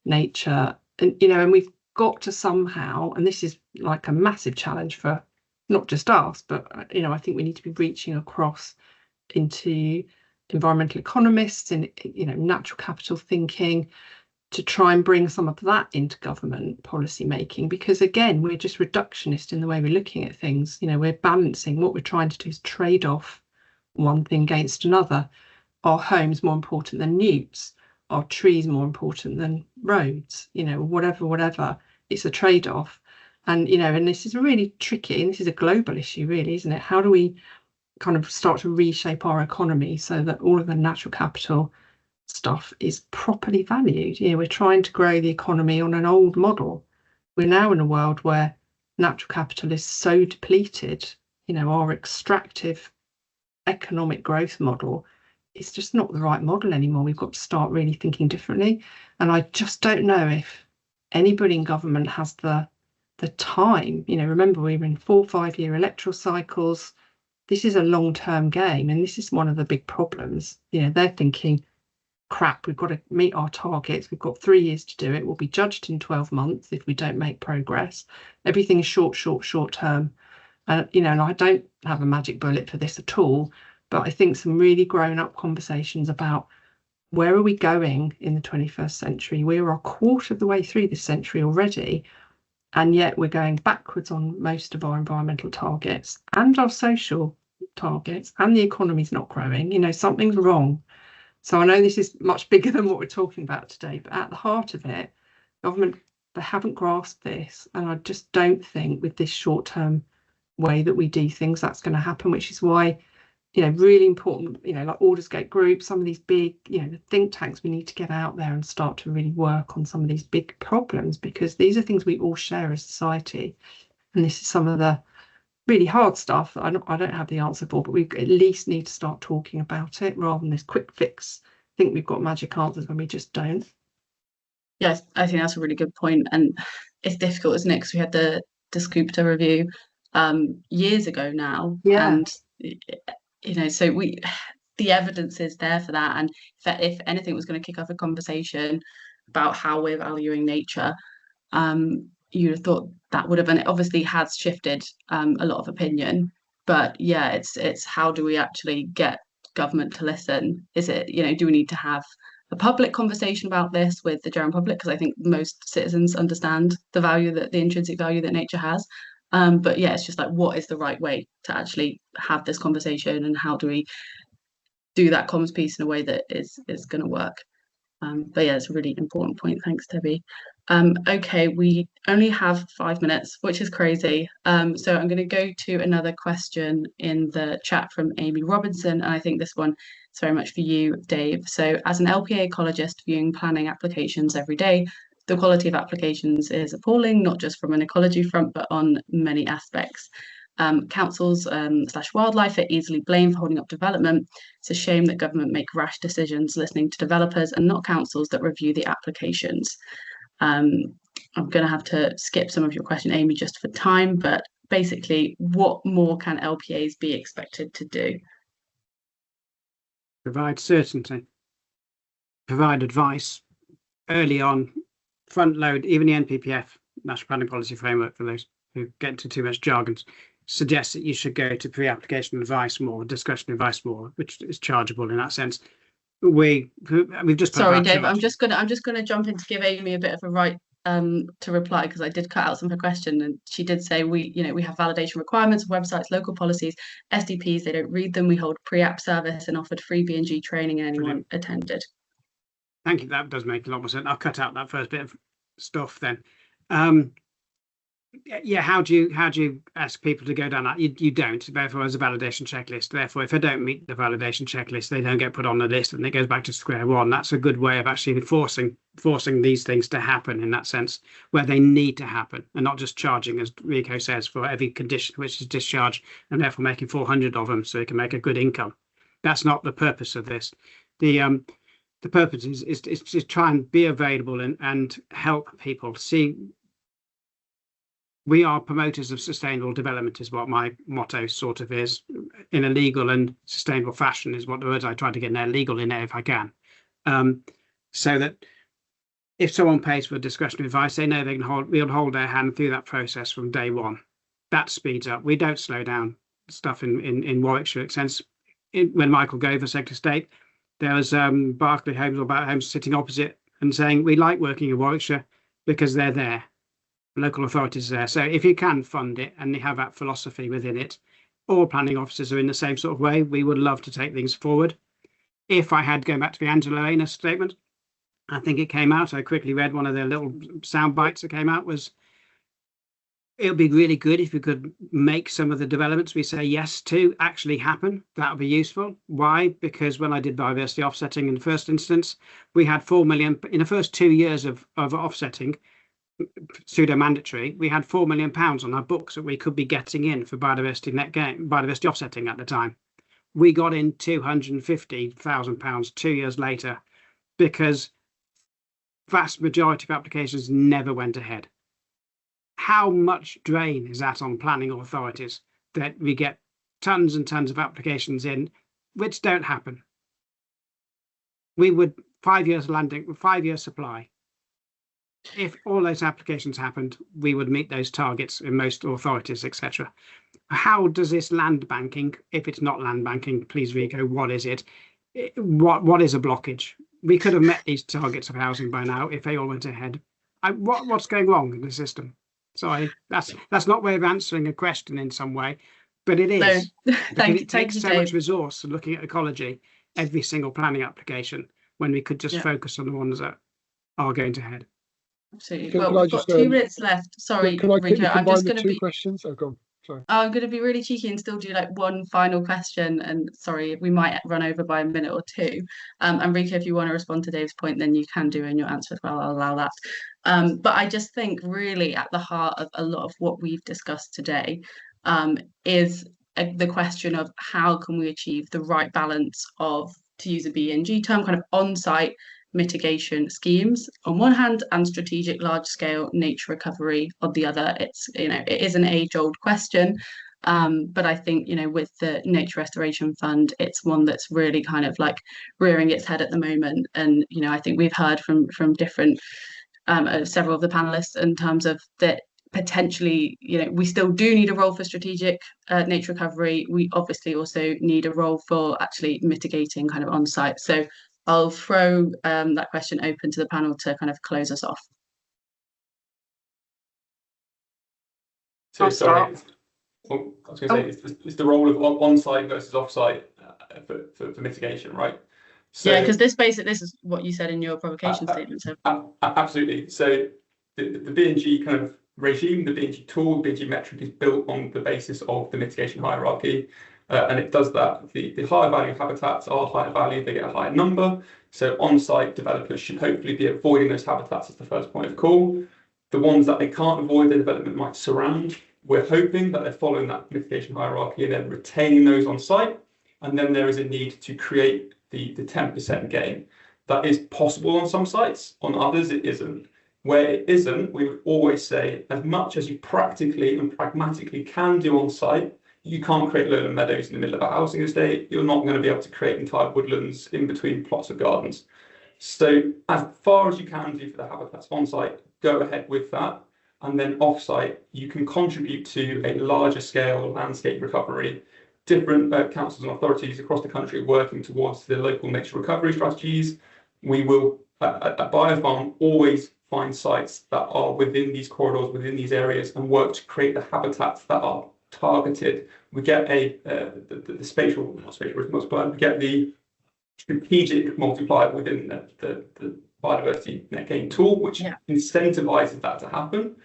nature. And we've got to somehow, and this is like a massive challenge for not just us, but I think we need to be reaching across into environmental economists and natural capital thinking to try and bring some of that into government policy making, because again, we're just reductionist in the way we're looking at things. We're balancing, what we're trying to do is trade off one thing against another. Our homes more important than newts, our trees more important than roads, whatever. It's a trade-off. And and this is really tricky, and this is a global issue really, isn't it? How do we kind of start to reshape our economy so that all of the natural capital stuff is properly valued? We're trying to grow the economy on an old model. We're now in a world where natural capital is so depleted. Our extractive economic growth model is just not the right model anymore. We've got to start really thinking differently. And I just don't know if anybody in government has the time. Remember, we're in 4 or 5 year electoral cycles. This is a long-term game, and this is one of the big problems. They're thinking, crap, we've got to meet our targets. We've got 3 years to do it. We'll be judged in 12 months if we don't make progress. Everything is short term. And I don't have a magic bullet for this at all, but I think some really grown-up conversations about where are we going in the 21st century? We are a quarter of the way through this century already, and yet we're going backwards on most of our environmental targets and our social targets, and the economy's not growing. Something's wrong. So I know this is much bigger than what we're talking about today, but at the heart of it, government, they haven't grasped this, and I just don't think with this short-term way that we do things that's going to happen, which is why really important, like Aldersgate Group, some of these big, the think tanks, we need to get out there and start to really work on some of these big problems, because these are things we all share as society. And this is some of the really hard stuff that I don't have the answer for, but we at least need to start talking about it rather than this quick fix think we've got magic answers when we just don't. Yes, I think that's a really good point, and it's difficult, isn't it? Because we had the Scoopta review years ago now, and so the evidence is there for that, and if anything was going to kick off a conversation about how we're valuing nature, you'd have thought that would have, and it obviously has shifted a lot of opinion, but yeah, it's how do we actually get government to listen? Is it, do we need to have a public conversation about this with the general public? Because I think most citizens understand the intrinsic value that nature has. But yeah, it's just like, what is the right way to actually have this conversation, and how do we do that comms piece in a way that is going to work? But yeah, it's a really important point. Thanks, Debbie. Okay, we only have 5 minutes, which is crazy. So I'm going to go to another question in the chat from Amy Robinson, and I think this one is very much for you, Dave. So as an LPA ecologist viewing planning applications every day, the quality of applications is appalling, not just from an ecology front, but on many aspects. Councils / wildlife are easily blamed for holding up development. It's a shame that government make rash decisions listening to developers and not councils that review the applications. I'm going to have to skip some of your question, Amy, just for time, but basically, what more can LPAs be expected to do? Provide certainty, provide advice early on, front load. Even the NPPF, National Planning Policy Framework, for those who get into too much jargon, suggests that you should go to pre-application advice more, discussion advice more, which is chargeable in that sense. We've just sorry, Dave. I'm just gonna jump in to give Amy a bit of a right to reply, because I did cut out some of her question, and she did say we have validation requirements, websites, local policies, SDPs. They don't read them. We hold pre-app service and offered free BNG training, and anyone attended. Thank you. That does make a lot more sense. I'll cut out that first bit of stuff then. Yeah, how do you ask people to go down that? You don't. Therefore, as a validation checklist. Therefore, if they don't meet the validation checklist, they don't get put on the list, and it goes back to square one. That's a good way of actually forcing these things to happen in that sense, where they need to happen, and not just charging, as Rico says, for every condition which is discharged, and therefore making 400 of them so they can make a good income. That's not the purpose of this. The purpose is to try and be available and help people see. We are promoters of sustainable development, is what my motto sort of is, in a legal and sustainable fashion, is what the words I try to get in there, legal in there if I can. So that if someone pays for discretionary advice, they know we'll hold their hand through that process from day one. That speeds up. We don't slow down stuff in Warwickshire. When Michael Gove was Secretary of State, there was Berkeley Homes or About Homes sitting opposite and saying, we like working in Warwickshire because they're there. Local authorities there. So if you can fund it and you have that philosophy within it, all planning officers are in the same sort of way. We would love to take things forward. If I had, going back to the Angela Aina statement, I think it came out, I quickly read one of the little sound bites that came out, was it would be really good if we could make some of the developments we say yes to actually happen. That would be useful. Why? Because when I did biodiversity offsetting in the first instance, we had 4 million in the first 2 years of offsetting, pseudo-mandatory. We had £4 million on our books that we could be getting in for biodiversity net gain, biodiversity offsetting at the time. We got in £250,000 2 years later because vast majority of applications never went ahead. How much drain is that on planning authorities that we get tons and tons of applications in which don't happen? We would 5 years landing, 5 year supply. If all those applications happened, we would meet those targets in most authorities, etc. How does this land banking, if it's not land banking, please Rico, what is it? What is a blockage? We could have met these targets of housing by now if they all went ahead. What's going wrong in the system? Sorry, that's not a way of answering a question in some way, but it is. No. It takes so much resource looking at ecology, every single planning application, when we could just focus on the ones that are going to head. Absolutely. Well, we've got 2 minutes left. Sorry, can I Rico, I'm just going to be questions. Oh, go on. Sorry. I'm going to be really cheeky and still do like one final question. And sorry, we might run over by a minute or two. And Rico, if you want to respond to Dave's point, then you can do in your answer as well. I'll allow that. But I just think really at the heart of a lot of what we've discussed today is the question of how can we achieve the right balance of to use a BNG term, kind of on-site mitigation schemes on one hand and strategic large-scale nature recovery on the other. It's, it is an age-old question, but I think, with the Nature Restoration Fund, it's one that's really kind of like rearing its head at the moment. And, I think we've heard from different several of the panelists in terms of that potentially, we still do need a role for strategic nature recovery. We obviously also need a role for actually mitigating kind of on site. So I'll throw that question open to the panel to kind of close us off. So sorry, I was going to say it's the role of on-site versus off-site for mitigation, right? So, yeah, because this is what you said in your provocation statement. So absolutely. So the BNG kind of regime, the BNG tool, BNG metric is built on the basis of the mitigation hierarchy. And it does that. The higher value habitats are higher value, they get a higher number. So on-site developers should hopefully be avoiding those habitats as the first point of call. The ones that they can't avoid, the development might surround. We're hoping that they're following that mitigation hierarchy and then retaining those on site. And then there is a need to create the 10% gain. That is possible on some sites, on others it isn't. Where it isn't, we would always say, as much as you practically and pragmatically can do on site, you can't create lowland meadows in the middle of a housing estate. You're not going to be able to create entire woodlands in between plots of gardens. So as far as you can do for the habitats on site, go ahead with that. And then off site, you can contribute to a larger scale landscape recovery. Different councils and authorities across the country working towards the local nature recovery strategies. We will, at Biofarm, always find sites that are within these corridors, within these areas, and work to create the habitats that are targeted. We get the spatial, not spatial risk multiplier, we get the strategic multiplier within the biodiversity net gain tool, which incentivizes that to happen.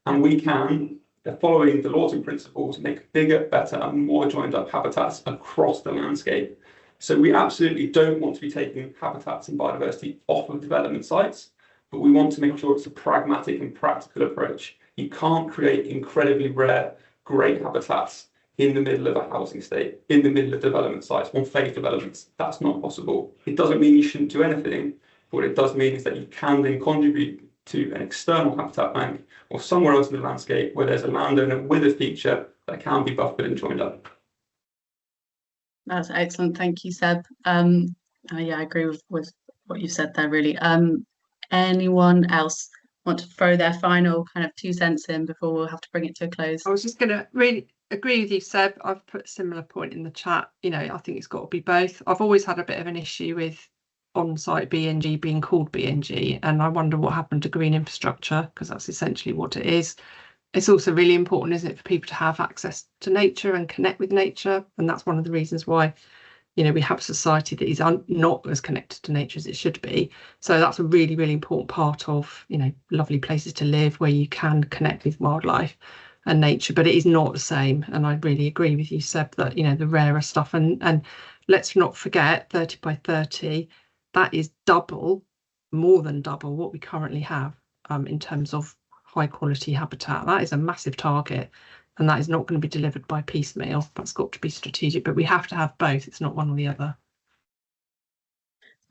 And we can, following the laws and principles, make bigger, better, and more joined up habitats across the landscape. So we absolutely don't want to be taking habitats and biodiversity off of development sites, but we want to make sure it's a pragmatic and practical approach. You can't create incredibly rare, great habitats in the middle of a housing estate, in the middle of development sites, on phase developments. That's not possible. It doesn't mean you shouldn't do anything, but what it does mean is that you can then contribute to an external habitat bank or somewhere else in the landscape where there's a landowner with a feature that can be buffered and joined up. That's excellent. Thank you, Seb. Yeah, I agree with what you said there, really. Anyone else want to throw their final kind of 2 cents in before we'll have to bring it to a close? I was just going to really agree with you, Seb. I've put a similar point in the chat. I think it's got to be both. I've always had a bit of an issue with on-site BNG being called BNG, and I wonder what happened to green infrastructure, because that's essentially what it is. It's also really important, isn't it, for people to have access to nature and connect with nature, and that's one of the reasons why we have a society that is not as connected to nature as it should be. So that's a really, really important part of lovely places to live where you can connect with wildlife and nature, but it is not the same. And I really agree with you, Seb, that the rarer stuff, and let's not forget 30 by 30, that is more than double what we currently have in terms of high quality habitat. That is a massive target, and that is not going to be delivered by piecemeal. That's got to be strategic, but we have to have both. It's not one or the other.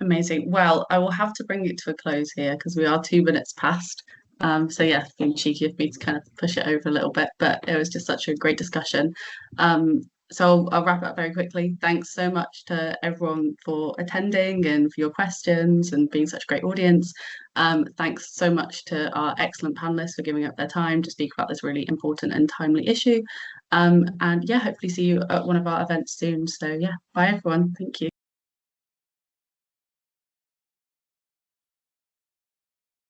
Amazing. Well, I will have to bring it to a close here because we are 2 minutes past. So yeah, it's been cheeky of me to kind of push it over a little bit, but it was just such a great discussion. So I'll wrap up very quickly. Thanks so much to everyone for attending and for your questions and being such a great audience. Thanks so much to our excellent panelists for giving up their time to speak about this really important and timely issue. And yeah, hopefully see you at one of our events soon. So yeah, bye everyone. Thank you.